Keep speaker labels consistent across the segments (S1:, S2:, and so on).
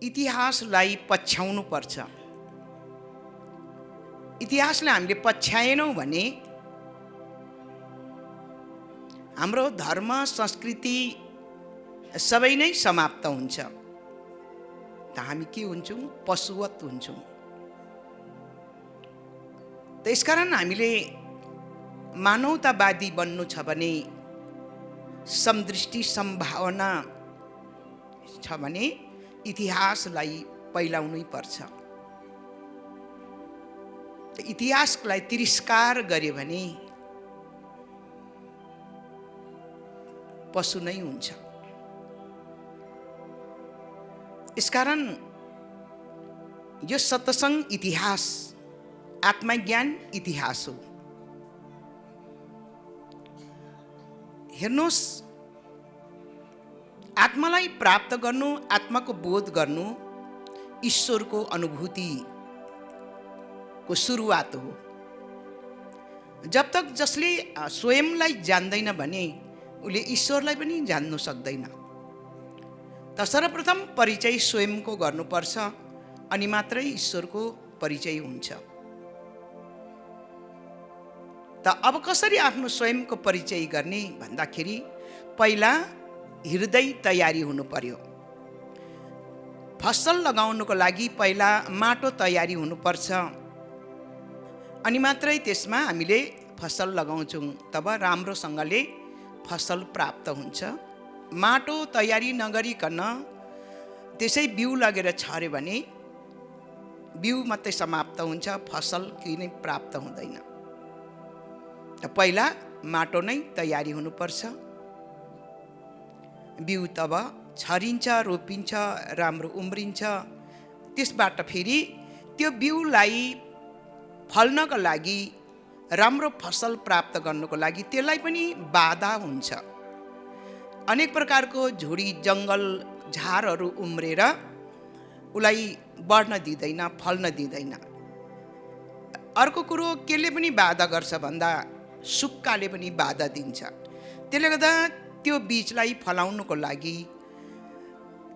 S1: इतिहासलाई पछ्याउनु पर्छ। इतिहासलाई हामीले पछ्याएनौँ भने हाम्रो धर्म संस्कृति सबै नै समाप्त हुन्छ। त हामी के हुन्छौँ? पशुवत हुन्छौँ। त्यसकारण हामीले मानवतावादी बन्नु छ भने, समदृष्टि सम्भावना छ भने इतिहासलाई पहिलाउनै पर्छ। इतिहासलाई तिरस्कार गर्यो भने पशु नै हुन्छ। यसकारण यो सत्संग इतिहास, आत्मज्ञान इतिहास हो। हेर्नुहोस्, आत्मालाई प्राप्त गर्नु, आत्माको बोध गर्नु ईश्वरको अनुभूतिको सुरुवात हो। जब तक जसले स्वयंलाई जान्दैन भने उसले ईश्वरलाई पनि जान्नु सक्दैन। त सर्वप्रथम परिचय स्वयंको गर्नुपर्छ, अनि मात्रै ईश्वरको परिचय हुन्छ। त अब कसरी आफ्नो स्वयंको परिचय गर्ने भन्दाखेरि पहिला हृदय तयारी हुनु पर्यो। फसल लगाउनुको लागि पहिला माटो तयारी हुनुपर्छ, अनि मात्रै त्यसमा हामीले फसल लगाउँछौँ। तब राम्रोसँगले फसल प्राप्त हुन्छ। माटो तयारी नगरिकन त्यसै बिउ लगेर छर्यो भने बिउ मात्रै समाप्त हुन्छ, फसल केही नै प्राप्त हुँदैन। त पहिला माटो नै तयारी हुनुपर्छ। बिउ तब छरिन्छ, रोपिन्छ, राम्रो उम्रिन्छ। त्यसबाट फेरि त्यो बिउलाई फल्नको लागि, राम्रो फसल प्राप्त गर्नको लागि त्यसलाई पनि बाधा हुन्छ। अनेक प्रकारको झुडी, जङ्गल, झारहरू उम्रेर उसलाई बढ्न दिँदैन, फल्न दिँदैन। अर्को कुरो केले पनि बाधा गर्छ भन्दा सुक्खाले पनि बाधा दिन्छ। त्यसले गर्दा त्यो बीजलाई फलाउनुको लागि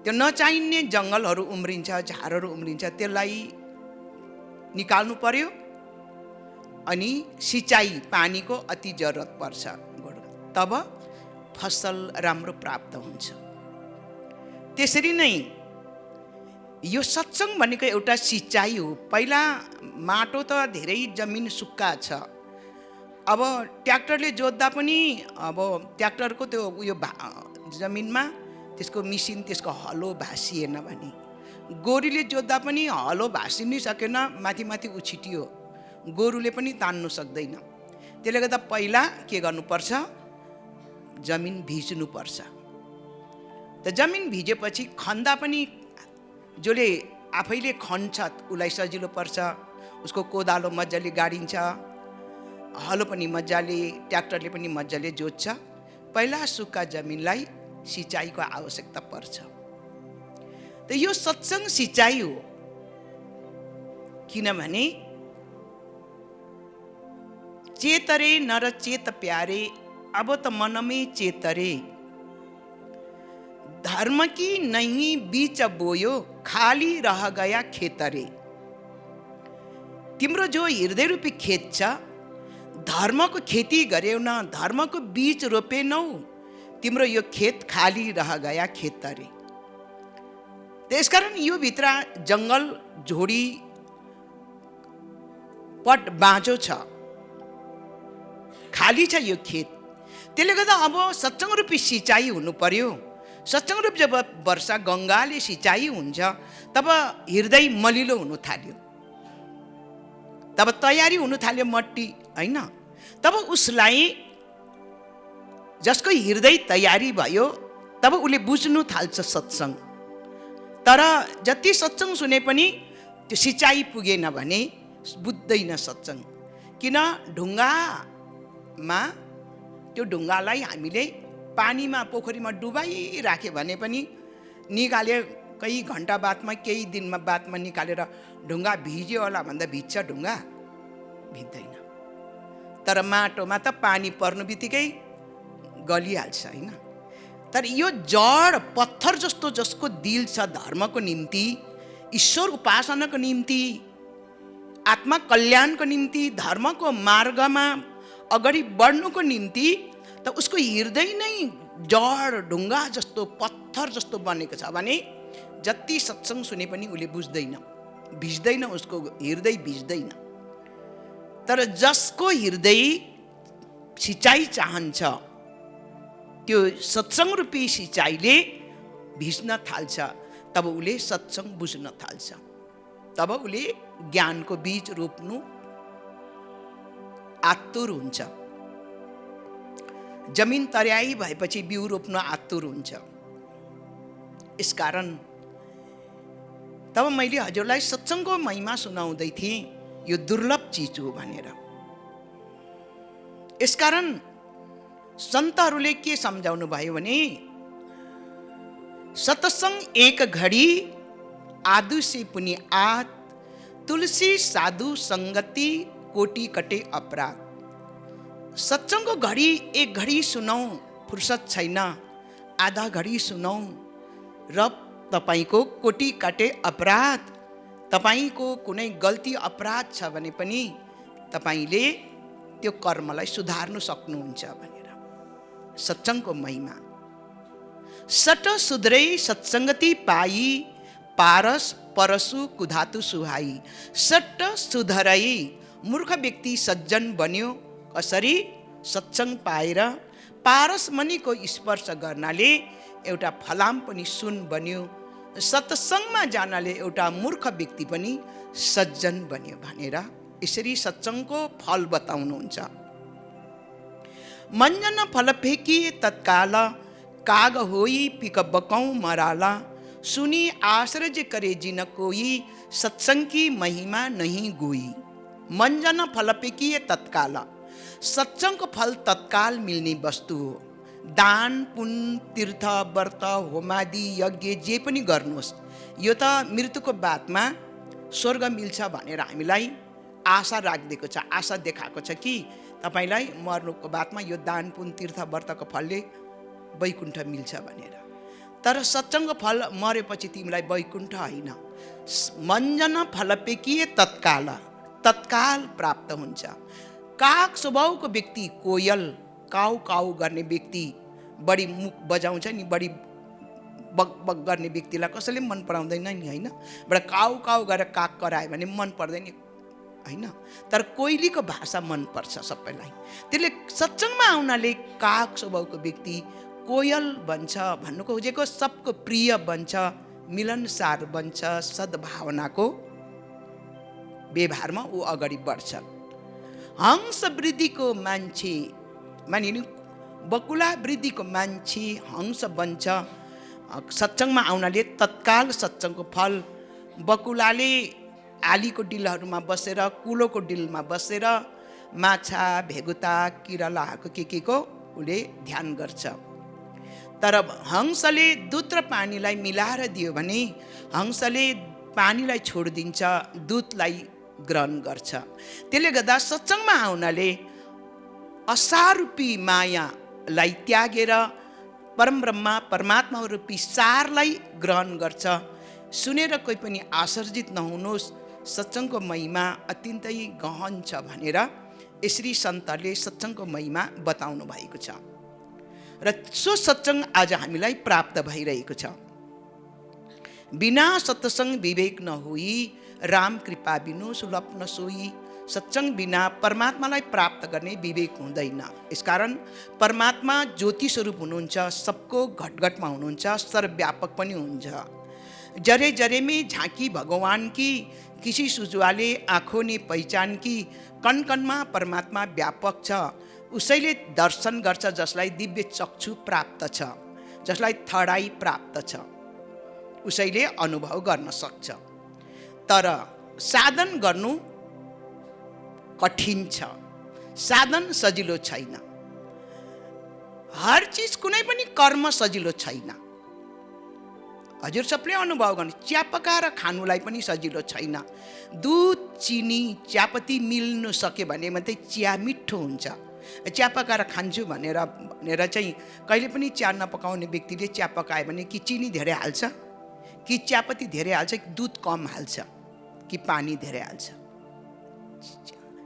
S1: त्यो नचाहिने जङ्गलहरू उम्रिन्छ, झारहरू उम्रिन्छ, त्यसलाई निकाल्नु पर्यो। अनि सिँचाइ, पानीको अति जरुरत पर्छ। तब फसल राम्रो प्राप्त हुन्छ। त्यसरी नै यो सत्संग भनेको एउटा सिँचाइ हो। पहिला माटो त धेरै जमिन सुक्खा छ। अब ट्र्याक्टरले जोत्दा पनि अब ट्र्याक्टरको त्यो उयो जमिनमा त्यसको मिसिन, त्यसको हलो भाँसिएन भने, गोरुले जोत्दा पनि हलो भाँसिनै सकेन, माथि माथि उछिटियो, गोरुले पनि तान्नु सक्दैन। त्यसले गर्दा पहिला के गर्नुपर्छ? जमिन भिज्नुपर्छ। त जमिन भिजेपछि खन्दा पनि जसले आफैले खन्छ उसलाई सजिलो पर्छ। उसको कोदालो मजाले गाडिन्छ, हलो पनि मजाले, ट्र्याक्टरले पनि मजाले जोत्छ। पहिला सुक्खा जमिनलाई सिँचाइको आवश्यकता पर्छ। त यो सत्संग सिँचाइ हो। किनभने चेतरे नर चेत प्यारे, अब त मन में चेतरे, धर्म की नहीं बीच बोयो, खाली रह गया खेतरे। तिम्रो जो हृदय रूपी खेत छ, धर्मको खेती गर्यौ न, धर्मको बीज रोपेनौ, तिम्रो यो खेत खाली रह गया खेतरे। त्यसकारण यो भित्र जङ्गल, झोडी, पट बाँझो छ, खाली छ यो खेत। त्यसले गर्दा अब सत्संग रूपी सिँचाइ हुनु पर्यो। सत्संग रूप जब वर्षा गङ्गाले सिँचाइ हुन्छ, तब हृदय मलिलो हुनु थाल्यो, तब तयारी हुनु थाल्यो मट्टी, होइन? तब उसलाई, जसको हृदय तयारी भयो, तब उसले बुझ्नु थाल्छ सत्संग। तर जति सत्संग सुने पनि त्यो सिँचाइ पुगेन भने बुझ्दैन सत्संग। किन? ढुङ्गामा, त्यो ढुङ्गालाई हामीले पानीमा, पोखरीमा डुबाइराख्यो भने पनि निकाले केही घन्टा बादमा, केही दिनमा बादमा निकालेर ढुङ्गा भिज्यो होला भन्दा भिज्छ ढुङ्गा? भिज्दैन। तर माटोमा त पानी पर्नु बित्तिकै गलिहाल्छ, होइन? तर यो जड पत्थर जस्तो जसको दिल छ धर्मको निम्ति, ईश्वर उपासनाको निम्ति, आत्मा कल्याणको निम्ति, धर्मको मार्गमा अगाडि बढ्नुको निम्ति, त उसको हृदय नै जड ढुङ्गा जस्तो पत्थर जस्तो बनेको छ भने जति सत्संग सुने पनि उसले बुझ्दैन, भिज्दैन, उसको हृदय भिज्दैन। तर जसको हृदय सिँचाइ चाहन्छ त्यो सत्संग रूपी सिँचाइले भिज्न थाल्छ, तब उसले सत्संग बुझ्न थाल्छ, तब उसले ज्ञानको बीज रोप्नु आतुर हुन्छ। जमिन तर्याई भएपछि बिउ रोप्न आतुर हुन्छ। यसकारण तब मैले हजुरलाई सत्संगको महिमा सुनाउँदै थिएँ, यो दुर्लभ चिज हो भनेर। यसकारण सन्तहरूले के सम्झाउनु भयो भने सत्संग एक घडी आदु से पुनि आत, तुलसी साधु संगति कोटि कटे अपराध। सत्संगको घडी एक घडी सुनौ, फुर्सद छैन, आधा घडी सुनौ र तपाईको कोटि काटे अपराध, तपाईको कुनै गल्ती अपराध छ भने पनि तपाईले त्यो कर्मलाई सुधार्नु सक्नुहुन्छ भनेर। सत्संगको महिमा। सट सुधरै सत्संगति पाई, पारस परसु कुधातु सुहाई। सट सुधरै मूर्ख व्यक्ति सज्जन बन्यो कसरी? सत्संग पाएर पारस मनिको स्पर्श गर्नाले एउटा फलाम पनि सुन बन्यो, सत्संगमा जानाले एउटा मूर्ख व्यक्ति पनि सज्जन बन्यो भनेर यसरी सत्संगको फल बताउनुहुन्छ। मञ्जन फल फेकी तत्काल, काग होई पिक बकौं मराला। सुनी आश्चर्य करे जिन कोई, सत्संग की महिमा नहीं गोई। मञ्जन फल फेकी तत्काल, सत्संगको फल तत्काल मिल्ने वस्तु हो। दान पुण्य तीर्थ व्रत होमादि यज्ञ जे पनि गर्नुहोस्, यो त मृत्युको बादमा स्वर्ग मिल्छ भनेर हामीलाई आशा राखिदिएको छ, आशा देखाएको छ कि तपाईलाई मर्नुको बादमा यो दान पुण्य तीर्थ व्रतको फलले वैकुण्ठ मिल्छ भनेर। तर सत्संगको फल मरेपछि तिमीलाई वैकुण्ठ होइन, मञ्जन फल पेकिए तत्काल, तत्काल प्राप्त हुन्छ। काग स्वभावको व्यक्ति, कोयल काउ काउ गर्ने व्यक्ति, बढी मुख बजाउँछ नि, बढी बग बग गर्ने व्यक्तिलाई कसैले मन पराउँदैन नि होइन। बडा काउ काउ गरेर काग करायो भने मन पर्दैन होइन, तर कोइलीको भाषा मन पर्छ सबैलाई। त्यसले सत्संगमा आउनाले काग स्वभावको व्यक्ति कोयल बन्छ, भन्नुको खोजेको सबको प्रिय बन्छ, मिलनसार बन्छ, सद्भावनाको व्यवहारमा ऊ अगाडि बढ्छ। हंस वृद्धिको मान्छे मानिनु बकुला वृद्धिको मान्छे हंस बन्छ। सत्संगमा आउनाले तत्काल सत्संगको फल। बकुलाले आलीको डिलहरूमा बसेर, कुलोको डिलमा बसेर माछा भेगुता किरालाहरूको के को उसले ध्यान गर्छ। तर हंसले दुध र पानीलाई मिलाएर दियो भने हंसले पानीलाई छोडिदिन्छ, दुधलाई ग्रहण गर्छ। त्यसले गर्दा सत्संगमा आउनाले असारूपी मायालाई त्यागेर परमब्रह्मा परमात्मा रूपी सारलाई ग्रहण गर्छ। सुनेर कोही पनि आश्चर्यित नहुनुहोस्, सत्संगको महिमा अत्यन्तै गहन छ भनेर यसरी सन्तले सत्संगको महिमा बताउनु भएको छ। र सो सत्संग आज हामीलाई प्राप्त भइरहेको छ। बिना सत्संग विवेक नहोई, राम कृपा बिनु सुलभ न सोई। सत्संग बिना परमात्मालाई प्राप्त गर्ने विवेक हुँदैन। यसकारण परमात्मा ज्योति स्वरूप हुनुहुन्छ, सबको घटघटमा हुनुहुन्छ, सर्वव्यापक पनि हुन्छ। जरे जरे में झांकी भगवान की, किसी सुजवाले आँखों ने पहिचान की। कण कणमा परमात्मा व्यापक छ, उसैले दर्शन गर्छ जसलाई दिव्य चक्षु प्राप्त छ, जसलाई थर्ड आई प्राप्त छ, उसैले अनुभव गर्न सक्छ। तर साधन गर्नु कठिन छ, साधन सजिलो छैन। हर चीज कुनै पनि कर्म सजिलो छैन। हजुर सबले अनुभव गर्नु, चिया पकाएर खानुलाई पनि सजिलो छैन। दुध चिनी चियापत्ती मिल्नु सक्यो भने मात्रै चिया मिठो हुन्छ। चिया पकाएर खान्छु भनेर चाहिँ कहिले पनि चिया नपकाउने व्यक्तिले चिया पकायो भने कि चिनी धेरै हाल्छ, कि चियापत्ती धेरै हाल्छ, कि दुध कम हाल्छ, कि पानी धेरै हाल्छ।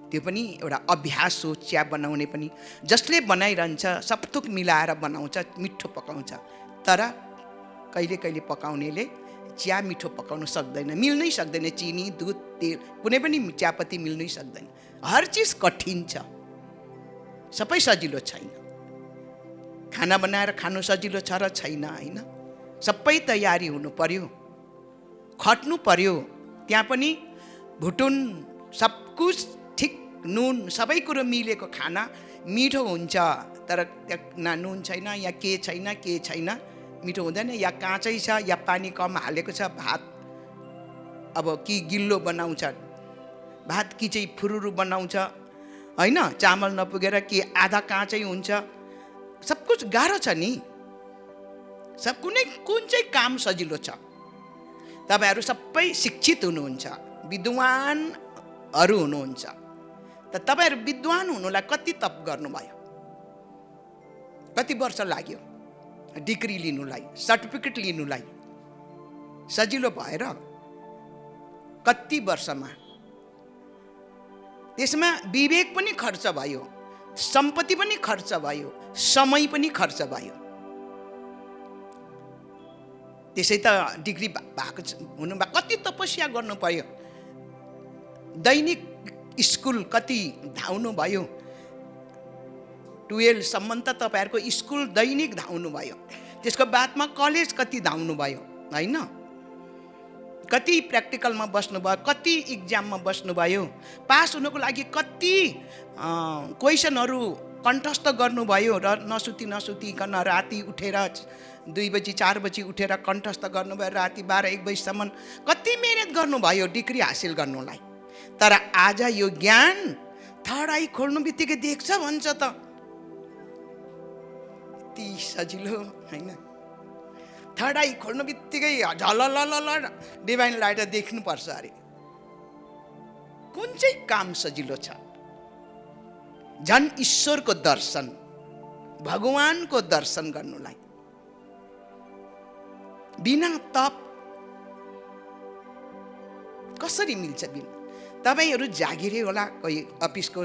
S1: त्यो पनि एउटा अभ्यास हो चिया बनाउने पनि। जसले बनाइरहन्छ सबथोक मिलाएर बनाउँछ, मिठो पकाउँछ। तर कहिले कहिले पकाउनेले चिया मिठो पकाउन सक्दैन, मिल्नै सक्दैन। चिनी, दुध, तेल कुनै पनि चियापत्ती मिल्नै सक्दैन। हर चिज कठिन छ, सबै सजिलो छैन। खाना बनाएर खानु सजिलो छ र छैन, होइन। सबै तयारी हुनु पर्यो, खट्नु पर्यो। त्यहाँ पनि भुटुन सब कुछ ठिक, नुन सबै कुरो मिलेको खाना मिठो हुन्छ। तर त्यहाँ नुन छैन या के छैन मिठो हुँदैन। या काँचै छ या पानी कम हालेको छ। भात अब कि गिल्लो बनाउँछ, भात कि चाहिँ फुरुरु बनाउँछ, होइन। चामल नपुगेर कि आधा काँचै हुन्छ। सब कुछ गाह्रो छ नि। सब कुन चाहिँ काम सजिलो छ? तपाईहरू सबै शिक्षित हुनुहुन्छ, विद्वानहरू हुनुहुन्छ। त तपाईहरू विद्वान हुनुलाई कति तप गर्नुभयो? कति वर्ष लाग्यो डिग्री लिनुलाई, सर्टिफिकेट लिनुलाई? सजिलो भएर कति वर्षमा? त्यसमा विवेक पनि खर्च भयो, सम्पत्ति पनि खर्च भयो, समय पनि खर्च भयो। त्यसै त डिग्री भएको हुनुभयो, कति तपस्या गर्नु पर्यो। दैनिक स्कुल कति धाउनु भयो? 12 सम्म त तपाईहरुको स्कुल दैनिक धाउनु भयो। त्यसको बादमा कलेज कति धाउनु भयो, हैन? कति प्र्याक्टिकलमा बस्नु भयो, कति इक्जाममा बस्नु भयो, पास हुनको लागि कति क्वेशनहरु कन्ठस्थ गर्नुभयो र नसुतिकन राति उठेर 2 बजी 4 बजी उठेर कन्ठस्थ गर्नुभयो, राति 12-1 बजीसम्म कति मेहनत गर्नुभयो डिग्री हासिल गर्नुलाई। तर आज यो ज्ञान थर्ड आई खोल्नु बित्तिकै देख्छ भन्छ त, यति सजिलो, हैन? थर्ड आई खोल्नु बित्तिकै झललल डिभाइन लाइट देख्नु पर्छ अरे। कुन चाहिँ काम सजिलो छ? झन् ईश्वरको दर्शन, भगवानको दर्शन गर्नुलाई बिना तप कसरी मिल्छ? बिना तपाईहरु जागिरे होला, कोही अफिसको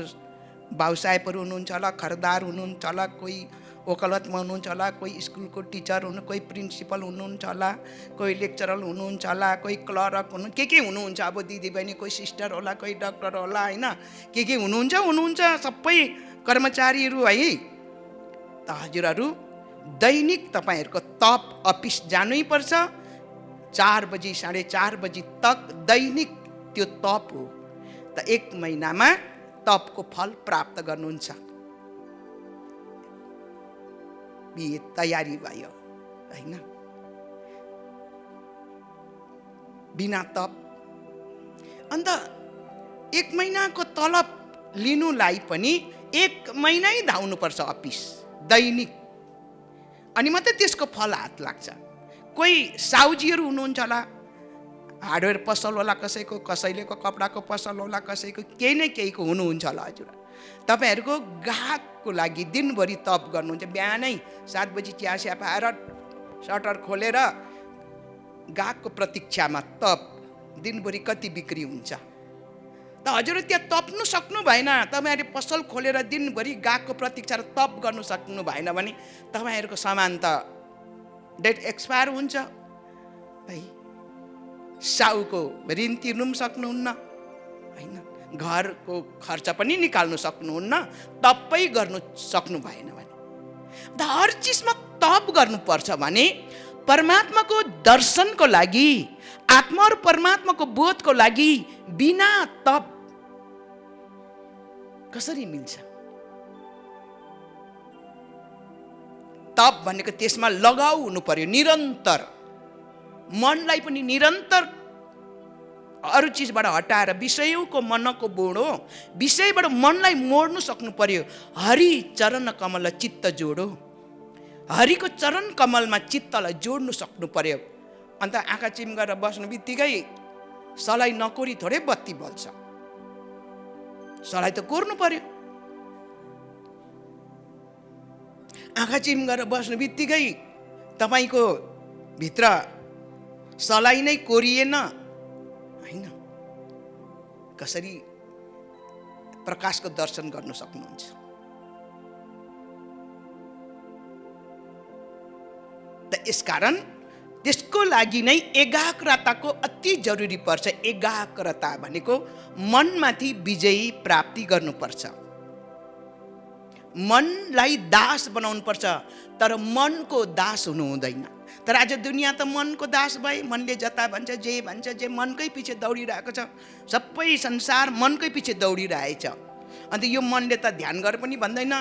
S1: बाउसाहेबहरु हुनुहुन्छ होला, खरदार हुनुहुन्छ होला, कोही वकालतमा हुनुहुन्छ होला, कोही स्कुलको टिचर हुनु, कोही प्रिन्सिपल हुनुहुन्छ होला, कोही लेक्चरर हुनुहुन्छ होला, कोही क्लर्क हुनु, के हुनुहुन्छ। अब दिदीबहिनी कोही सिस्टर होला, कोही डाक्टर होला, हैन? के हुनुहुन्छ सबै कर्मचारीहरू है। त हजुरहरू दैनिक तपाईहरुको तप अफिस जानै पर्छ। 4 बजी 4:30 बजी तक दैनिक त्यो तप हो। त 1 महिनामा तपको फल प्राप्त गर्नुहुन्छ। बिहे तयारी भयो, हैन? बिना तप अन्त 1 महिनाको तलब लिनुलाई पनि 1 महिनै धाउनु पर्छ अफिस दैनिक, अनि मात्रै त्यसको फल हात लाग्छ। कोही साउजीहरू हुनुहुन्छ होला, हार्डवेयर पसल होला, कसैलेको कपडाको पसल होला, कसैको केही न केहीको हुनुहुन्छ होला। हजुर तपाईहरुको ग्राहकको लागि दिनभरि तप गर्नुहुन्छ। बिहानै 7 बजी चिया पाएर सटर खोलेर ग्राहकको प्रतीक्षामा तप, दिनभरि कति बिक्री हुन्छ? त हजुर त्यहाँ तप्नु सक्नु भएन, तपाईहरुले पसल खोलेर दिनभरि ग्राहकको प्रतीक्षा र तप गर्नु सक्नु भएन भने तपाईहरुको सामान त डेट एक्सपायर हुन्छ है। साउको ऋण तिर्नु पनि सक्नुहुन्न, हैन? घरको खर्च पनि निकाल्नु सक्नुहुन्न, तपै गर्नु सक्नु भएन भने। त हर चीजमा तप गर्नुपर्छ भने परमात्माको दर्शनको लागि, आत्मा र परमात्माको बोधको लागि बिना तप कसरी मिल्छ? तप भनेको त्यसमा लगाउ हुनु पर्यो, निरन्तर। मनलाई पनि निरन्तर अरु चीजबाट हटाएर विषयको मनको बोडो, विषयबाट मनलाई मोड्नु सक्नु पर्यो। हरि चरण कमल चित्त जोडो, हरिको चरण कमलमा चित्तलाई जोड्नु सक्नु पर्यो। अन्त आँखा चिम गरेर बस्नु बित्तिकै सलाई नकोरी थोरै बत्ती बल्छ, सलाई त कोर्नु पर्यो। आँखा चिम गरेर बस्नु बित्तिकै तपाईँको भित्र सलाई नै कोरिएन होइन, कसरी प्रकाशको दर्शन गर्न सक्नुहुन्छ? त यसकारण त्यसको लागि नै एकाग्रताको अति जरुरी पर्छ। एकाग्रता भनेको मनमाथि विजयी प्राप्ति गर्नुपर्छ, मनलाई दास बनाउनु पर्छ, तर मनको दास हुनु हुँदैन। तर आज दुनियाँ त मनको दास भए, मनले जता भन्छ जे मनकै पछि दौडिरहेको छ। सबै संसार मनकै पछि दौडिरहेछ। अन्त यो मनले त ध्यान गर पनि भन्दैन,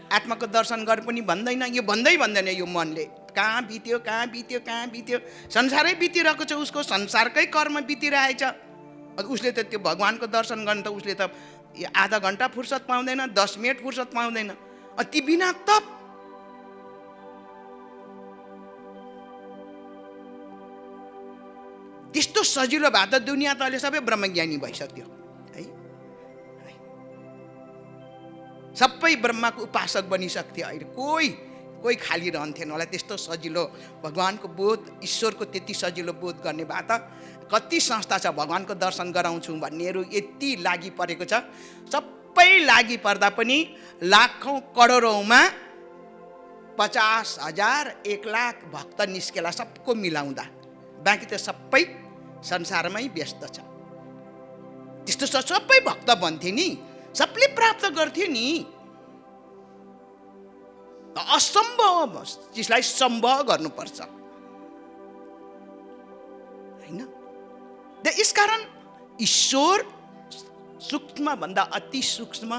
S1: आत्माको दर्शन गर पनि भन्दैन, यो भन्दैन यो मनले। कहाँ बित्यो, संसारै बितिरहेको छ, उसको संसारकै कर्म बितिरहेछ। उसले त त्यो भगवानको दर्शन गर्न त उसले त आधा घन्टा फुर्सद पाउँदैन, 10 मिनट फुर्सद पाउँदैन। अति बिना तप। त्यस्तो सजिलो भए त दुनियाँ त अहिले सबै ब्रह्मज्ञानी भइसक्यो है, सबै ब्रह्माको उपासक बनिसक्थ्यो। अहिले कोही खाली रहन्थेन होला। त्यस्तो सजिलो भगवानको बोध, ईश्वरको त्यति सजिलो बोध गर्ने भए त कति संस्था छ भगवानको दर्शन गराउँछु भन्नेहरू यति लागि परेको छ। सबै लागि पर्दा पनि लाखौँ करोडौँमा 50,000 1 लाख भक्त निस्केला सबको मिलाउँदा, बाँकी त सबै संसारमै व्यस्त छ। त्यस्तो सबै भक्त बन्थे नि, सबले प्राप्त गर्थे नि। असम्भव चिजलाई सम्भव गर्नुपर्छ होइन। यसकारण ईश्वर सूक्ष्म भन्दा अति सूक्ष्म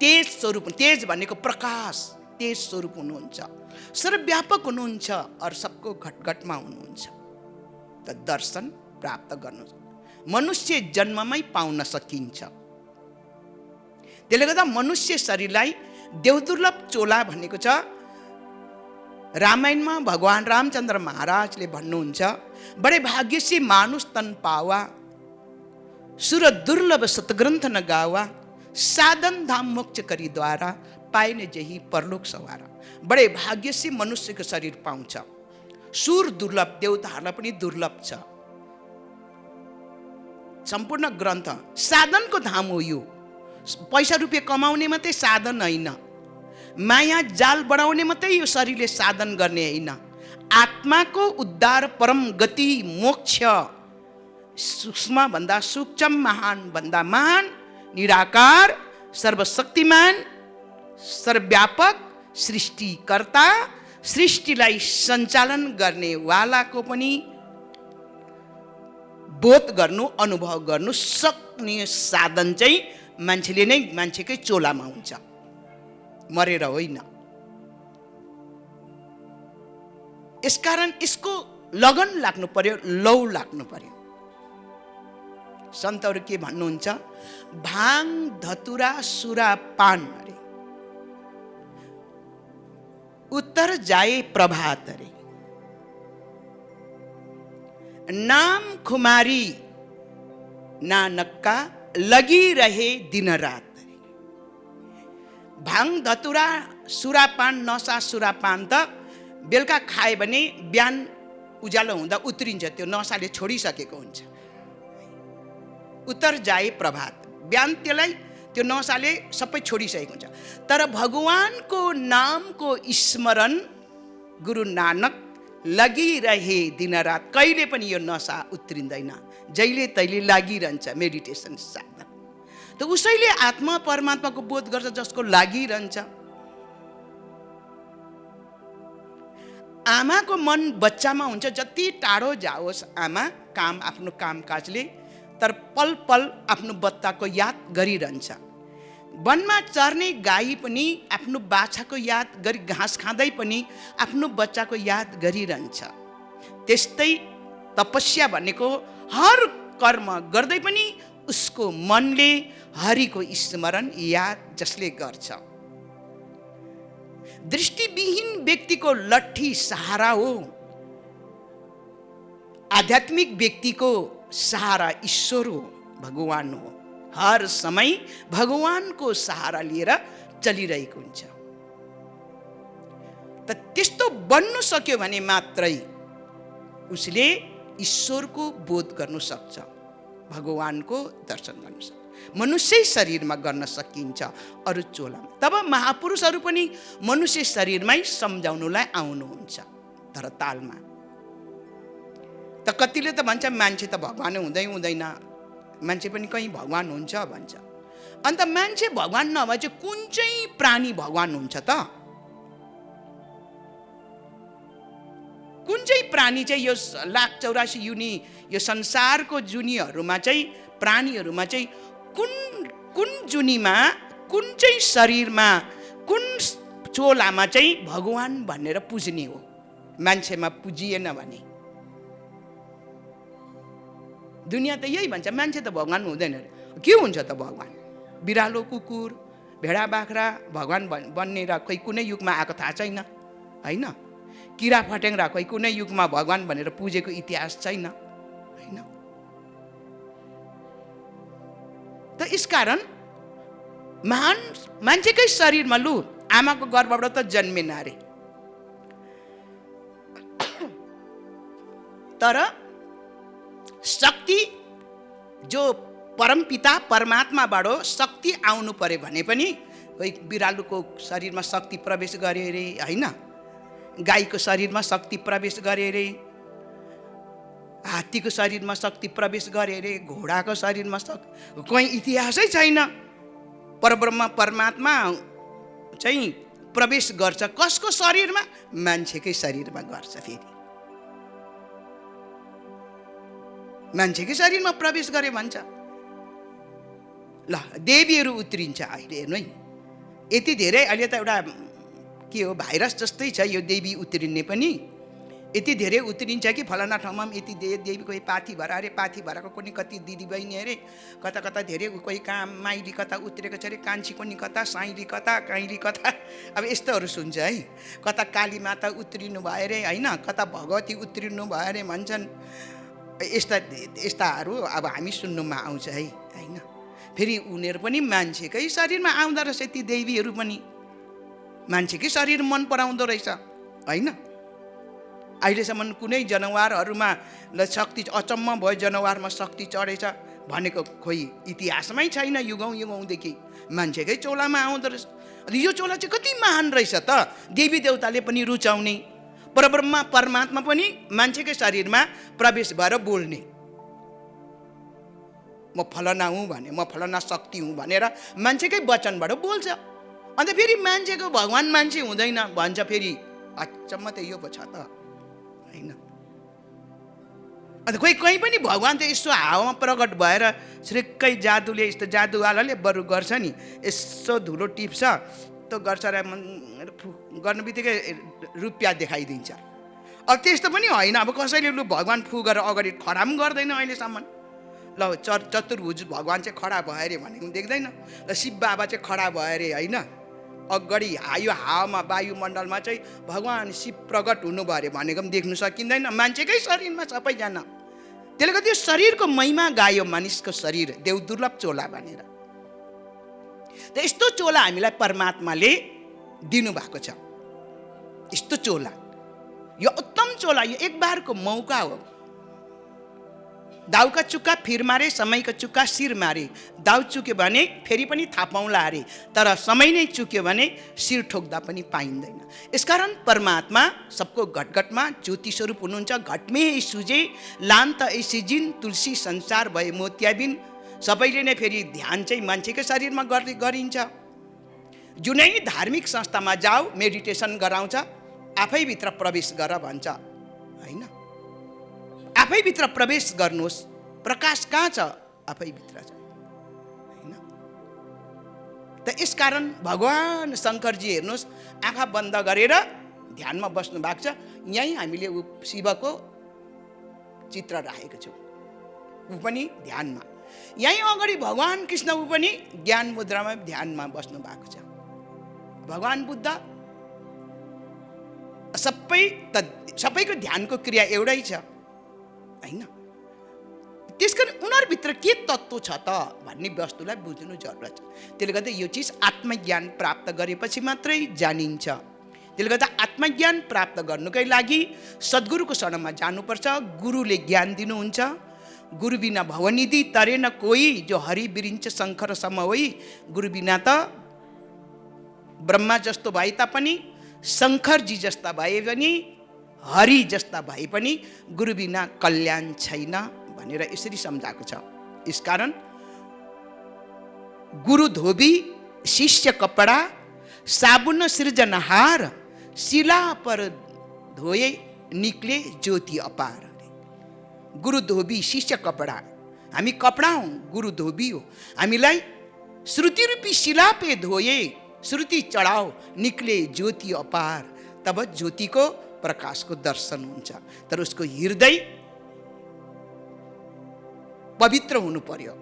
S1: तेज स्वरूप, तेज भनेको प्रकाश, तेज स्वरूप हुनुहुन्छ, सर्वव्यापक हुनुहुन्छ, और सबको घटघटमा हुनुहुन्छ। त दर्शन प्राप्त गर्नु मनुष्य जन्ममै पाउन सकिन्छ। त्यसले गर्दा मनुष्य शरीरलाई देवदुर्लभ चोला भनेको छ। रामायणमा भगवान रामचन्द्र महाराजले भन्नुहुन्छ, बडे भाग्य से मानुष तन पावा, सुर दुर्लभ सतग्रंथ न गावा, साधन धाम मोक्ष करी द्वारा, पाइने जही परलोक सवारा। बडे भाग्य से मनुष्यको शरीर पाउँछ। सुर दुर्लभ, देवताहरूलाई पनि दुर्लभ छ। सम्पूर्ण ग्रन्थ साधनको धाम हो यो। पैसा रुपियाँ कमाउने मात्रै साधन होइन, माया जाल बढाउने मात्रै यो शरीरले साधन गर्ने होइन। आत्माको उद्धार, परम गति, मोक्ष, सूक्ष्म भन्दा सूक्ष्म, महान भन्दा महान, निराकार, सर्वशक्तिमान, सर्वव्यापक, सृष्टिकर्ता, सृष्टिलाई सञ्चालन गर्ने वालाको पनि बोध गर्नु, अनुभव गर्नु सक्ने साधन चाहिँ मान्छेले नै मान्छेकै चोलामा हुन्छ, मरेर होइन। यसकारण यसको लगन लाग्नु पर्यो, लौ लाग्नु पर्यो। सन्तहरू के भन्नुहुन्छ, भाङ धतुरा सुरा पान अरे, उत्तर जाए प्रभात अरे, नाम खुमारी नानक्का लगी रहे दिन रात। भाङ धतुरा सुरापान, नसा सुरापान त बेलुका खायो भने बिहान उज्यालो हुँदा उत्रिन्छ, त्यो नसाले छोडिसकेको हुन्छ। उत्तर जाए प्रभात, बिहान त्यसलाई त्यो नसाले सबै छोडिसकेको हुन्छ। तर भगवानको नामको स्मरण गुरु नानक लगिरहे दिन रात, कहिले पनि यो नसा उत्रिँदैन, जहिले तैले लागिरहन्छ। मेडिटेसन साधन त उसैले आत्मा परमात्माको बोध गर्छ जसको लागिरहन्छ। आमाको मन बच्चामा हुन्छ, जति टाढो जाओस् आमा काम, आफ्नो कामकाजले, तर पल पल आफ्नो बच्चाको याद गरिरहन्छ। वनमा चर्ने गाई पनि आफ्नो बाछाको याद गरी, घाँस खाँदै पनि आफ्नो बच्चाको याद गरिरहन्छ। त्यस्तै तपस्या भनेको हर कर्म गर्दै पनि उसको मनले हरिको स्मरण याद जसले गर्छ। दृष्टिविहीन व्यक्तिको लट्ठी सहारा हो, आध्यात्मिक व्यक्तिको सहारा ईश्वर हो, भगवान हो। हर समय भगवानको सहारा लिएर चलिरहेको हुन्छ। त त्यस्तो बन्नु सक्यो भने मात्रै उसले ईश्वरको बोध गर्न सक्छ, भगवानको दर्शन गर्न सक्छ। मनुष्य शरीरमा गर्न सकिन्छ अरू चोलामा। तब महापुरुषहरू पनि मनुष्य शरीरमै सम्झाउनुलाई आउनुहुन्छ धरतालमा। त कतिले त भन्छ मान्छे त भगवान हुँदैन, मान्छे पनि कहीँ भगवान हुन्छ भन्छ। अन्त मान्छे भगवान नभए चाहिँ कुन चाहिँ प्राणी भगवान हुन्छ त? कुन चाहिँ प्राणी चाहिँ यो 1,84 युनि यो संसारको जुनीहरूमा चाहिँ प्राणीहरूमा चाहिँ कुन जुनीमा, कुन चाहिँ शरीरमा, कुन चोलामा चाहिँ भगवान भनेर पुज्ने हो? मान्छेमा पुजिएन भने दुनियाँ त यही भन्छ, मान्छे त भगवान हुँदैन। के हुन्छ त भगवान? बिरालो, कुकुर, भेडा, बाख्रा भगवान बन्ने र खोइ कुनै युगमा आएको थाहा छैन, होइन? किरा फट्याङ्ग्रा खोइ कुनै युगमा भगवान भनेर पुजेको इतिहास छैन, होइन? त यसकारण महान मान्छेकै शरीरमा लु आमाको गर्भबाट त जन्मेन अरे, तर शक्ति जो परमपिता परमात्माबाट शक्ति आउनु पर्यो भने पनि कोही बिरालुको शरीरमा शक्ति प्रवेश गरे अरे, होइन? गाईको शरीरमा शक्ति प्रवेश गरे अरे, हात्तीको शरीरमा शक्ति प्रवेश गरे अरे, घोडाको शरीरमा शक्ति, कोही इतिहासै छैन। परब्रह्म परमात्मा चाहिँ प्रवेश गर्छ कसको शरीरमा? मान्छेकै शरीरमा गर्छ। फेरि मान्छेकै शरीरमा प्रवेश गरे भन्छ। ल देवीहरू उत्रिन्छ अहिले, हेर्नु है, यति धेरै अहिले त एउटा के हो भाइरस जस्तै छ यो देवी उत्रिने पनि। यति धेरै उत्रिन्छ कि फलाना ठाउँमा पनि यति देवी, कोही पाथी भरा अरे, पाथी भराको कोही कति दिदीबहिनी अरे, कता कता धेरै, कोही कहाँ माइली कता उत्रेको छ अरे, कान्छी कोही कता, साइली कता, काइली कता, अब यस्तोहरू सुन्छ है। कता काली माता उत्रिनु भयो अरे, होइन? कता भगवती उत्रिनु भयो अरे भन्छन्। यस्ताहरू अब हामी सुन्नुमा आउँछ है, होइन? फेरि उनीहरू पनि मान्छेकै शरीरमा आउँदो रहेछ, ती देवीहरू पनि मान्छेकै शरीर मन पराउँदो रहेछ, होइन? अहिलेसम्म कुनै जनावरहरूमा शक्ति, अचम्म भयो जनवारमा शक्ति चढेछ भनेको खोइ इतिहासमै छैन। युगौँदेखि मान्छेकै चोलामा आउँदो रहेछ। यो चोला चाहिँ कति महान रहेछ त! देवी देवताले पनि रुचाउने, परब्रह्म परमात्मा पनि मान्छेकै शरीरमा प्रवेश भएर बोल्ने, म फलाना हुँ भने, म फलाना शक्ति हुँ भनेर मान्छेकै वचनबाट बोल्छ। अन्त फेरि मान्छेको भगवान मान्छे हुँदैन भन्छ। फेरि अचम्म त यो पो छ त, होइन? अन्त कहीँ पनि भगवान त यसो हावामा प्रकट भएर श्रिक्कै जादुले, यस्तो जादुवालाले बरु गर्छ नि, यसो धुलो टिप्छ, त्यो गर्छ र गर्नु बित्तिकै रुपियाँ देखाइदिन्छ। अब त्यस्तो पनि होइन। अब कसैले लु भगवान फु गरेर अगाडि खडा पनि गर्दैन अहिलेसम्म। ल चतुर्भुज भगवान चाहिँ खडा भयो अरे भनेको देख्दैन। र शिव बाबा चाहिँ खडा भयो अरे, होइन? अगाडि यो हावामा वायुमण्डलमा चाहिँ भगवान शिव प्रकट हुनुभयो अरे भनेको पनि देख्नु सकिँदैन, मान्छेकै शरीरमा सबैजना। त्यसले गर्दा त्यो शरीरको महिमा गायो मानिसको शरीर, देव दुर्लभ चोला भनेर। त यस्तो चोला हामीलाई परमात्माले दिनुभएको छ। यस्तो चोला, यो उत्तम चोला, यो एक बारको मौका हो। दाउका चुक्का फिर मारे, समयका चुक्का सिर मारे। दाउ चुक्यो भने फेरि पनि थाहा पाउँला अरे, तर समय नै चुक्यो भने सिर ठोक्दा पनि पाइँदैन। यसकारण परमात्मा सबको घटघटमा ज्योति स्वरूप हुनुहुन्छ। घटमे सुजे लान्त ऐसी जिन, तुलसी संसार भए मोतियाबिन। सबैले नै फेरि ध्यान चाहिँ मान्छेकै शरीरमा गरिन्छ। जुनै धार्मिक संस्थामा जाऊ, मेडिटेसन गराउँछ, आफैभित्र प्रवेश गर भन्छ, होइन? आफैभित्र प्रवेश गर्नुहोस्, प्रकाश कहाँ छ? आफैभित्र छ, होइन? त यसकारण भगवान शङ्करजी हेर्नुहोस्, आँखा बन्द गरेर ध्यानमा बस्नु भएको छ। यहीँ हामीले शिवको चित्र राखेको छौँ, ऊ पनि ध्यानमा। यहीँ अगाडि भगवान कृष्ण ऊ पनि ज्ञान मुद्रामा ध्यानमा बस्नु भएको छ। भगवान बुद्ध सबैको ध्यानको क्रिया एउटै छ, होइन? त्यसकारण उनीहरूभित्र के तत्त्व छ त भन्ने वस्तुलाई बुझ्नु जरुरत छ। त्यसले गर्दा यो चिज आत्मज्ञान प्राप्त गरेपछि मात्रै जानिन्छ। त्यसले गर्दा आत्मज्ञान प्राप्त गर्नुकै लागि सद्गुरुको शरणमा जानुपर्छ। गुरुले ज्ञान दिनुहुन्छ। गुरु बिना भवनिधि तरेन कोही, जो हरि बिरिन्छ शङ्करसम्म होइ। गुरु बिना त ब्रह्मा जस्तो भए तापनि, शङ्करजी जस्ता भए पनि, हरि जस्ता भए पनि गुरु बिना कल्याण छैन भनेर यसरी सम्झाएको छ। यसकारण गुरु धोबी शिष्य कपडा, साबुन सृजनहार, शिला पर धोए निक्ले ज्योति अपार। गुरु धोबी शिष्य कपडा, हामी कपडा हौ, गुरु धोबी हो। हामीलाई श्रुति रूपी शिला पे धोए, श्रुति चढाओ निक्ले ज्योति अपार। तब ज्योतिको प्रकाशको दर्शन हुन्छ। तर उसको हृदय पवित्र हुनु पर्यो,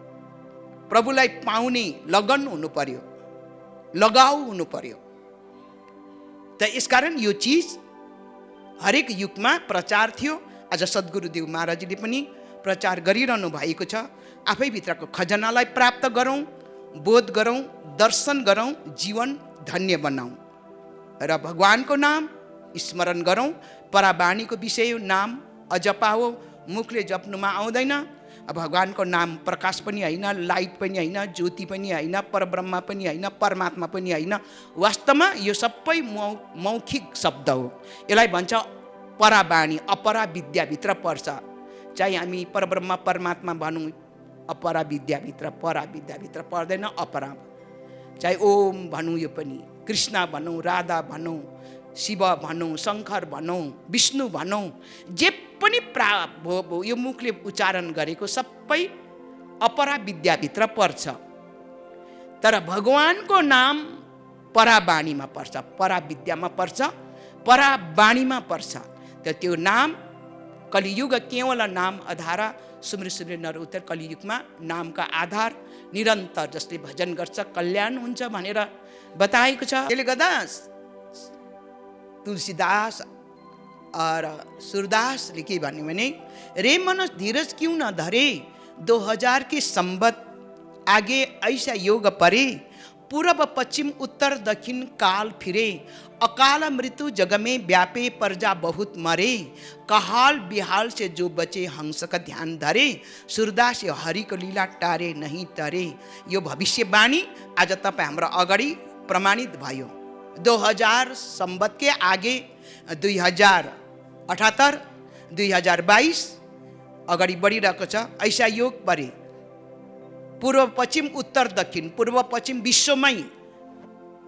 S1: प्रभुलाई पाउने लगन हुनु पर्यो, लगाउ हुनु पर्यो। त यसकारण यो चिज हरेक युगमा प्रचार थियो। आज सद्गुरुदेव महाराजले पनि प्रचार गरिरहनु भएको छ। आफैभित्रको खजनालाई प्राप्त गरौँ, बोध गरौँ, दर्शन गरौँ, जीवन धन्य बनाऊ र भगवानको नाम स्मरण गरौँ। परावाणीको विषय नाम अजपाओ, मुखले जप्नुमा आउँदैन। भगवानको नाम प्रकाश पनि होइन, लाइट पनि होइन, ज्योति पनि होइन, परब्रह्म पनि होइन, परमात्मा पनि होइन। वास्तवमा यो सबै मौखिक शब्द हो। यसलाई भन्छ परावाणी, अपरा विद्याभित्र पर्छ। चाहे हामी परब्रह्म परमात्मा भनौँ, अपरा विद्याभित्र, परा विद्याभित्र पर्दैन। अपरा चाहे ओम भनौँ, यो पनि कृष्ण भनौँ, राधा भनौँ, शिव भनौँ, शङ्कर भनौँ, विष्णु भनौँ, जे पनि यो मुखले उच्चारण गरेको सबै अपरा विद्याभित्र पर्छ। तर भगवानको नाम परावाणीमा पर्छ, पराविद्यामा पर्छ, परावाणीमा पर्छ। त त्यो नाम कलियुग केवल नाम आधार, सुमृ सुमृ नर उत्तर। कलियुगमा नामका आधार निरन्तर जसले भजन गर्छ कल्याण हुन्छ भनेर बताएको छ। त्यसले गर्दा तुलसीदास और सूरदासले के भन्यो भने, रे मन धीरज क्यों न धरे, 2000 के संबत आगे ऐसा योग परे, पूर्व पश्चिम उत्तर दक्षिण काल फिरे, अकाल मृत्यु जग में व्यापे प्रजा बहुत मरे, कहाल बिहाल से जो बचे हंस का ध्यान धरे, सूरदास हरि को लीला टारे नहीं तरे। यो भविष्यवाणी आज तपाईँ हाम्रो अगाडि प्रमाणित भयो। 2000 संबत के आगे 2078 2022 अगाडि बढिरहेको छ। ऐसा योग परे, पूर्व पश्चिम उत्तर दक्षिण, पूर्व पश्चिम विश्वमै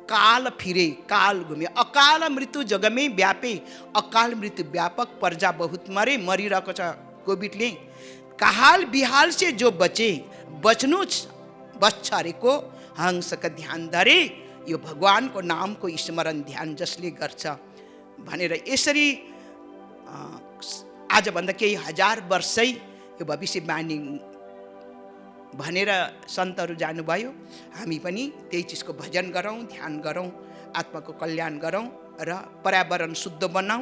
S1: काल फिरे, काल घुमे, अकाल मृत्यु जगमै व्यापे, अकाल मृत्यु व्यापक, प्रजा बहुत मरे, मरिरहेको छ कोभिडले। कहाल बिहाल से जो बचे, बच्नु बच्छ अरेको हंसका ध्यान धरे। यो भगवानको नामको स्मरण ध्यान जसले गर्छ भनेर यसरी आजभन्दा केही हजार वर्षै यो भविष्यवाणी भनेर सन्तहरू जानुभयो। हामी पनि त्यही चिजको भजन गरौँ, ध्यान गरौँ, आत्माको कल्याण गरौँ र पर्यावरण शुद्ध बनाऊ।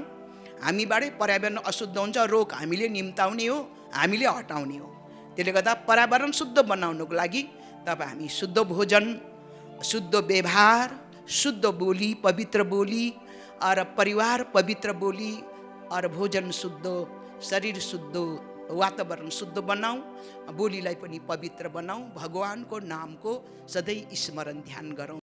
S1: हामीबाटै पर्यावरण अशुद्ध हुन्छ, रोग हामीले निम्ताउने हो, हामीले हटाउने हो। त्यसले गर्दा पर्यावरण शुद्ध बनाउनको लागि तपाईँ हामी शुद्ध भोजन, शुद्ध व्यवहार, शुद्ध बोली, पवित्र बोली और परिवार पवित्र बोली और भोजन शुद्ध, शरीर शुद्ध, वातावरण शुद्ध बनाऊ, बोलीलाई पनि पवित्र बनाऊ, भगवानको नामको सधैँ स्मरण ध्यान गरौँ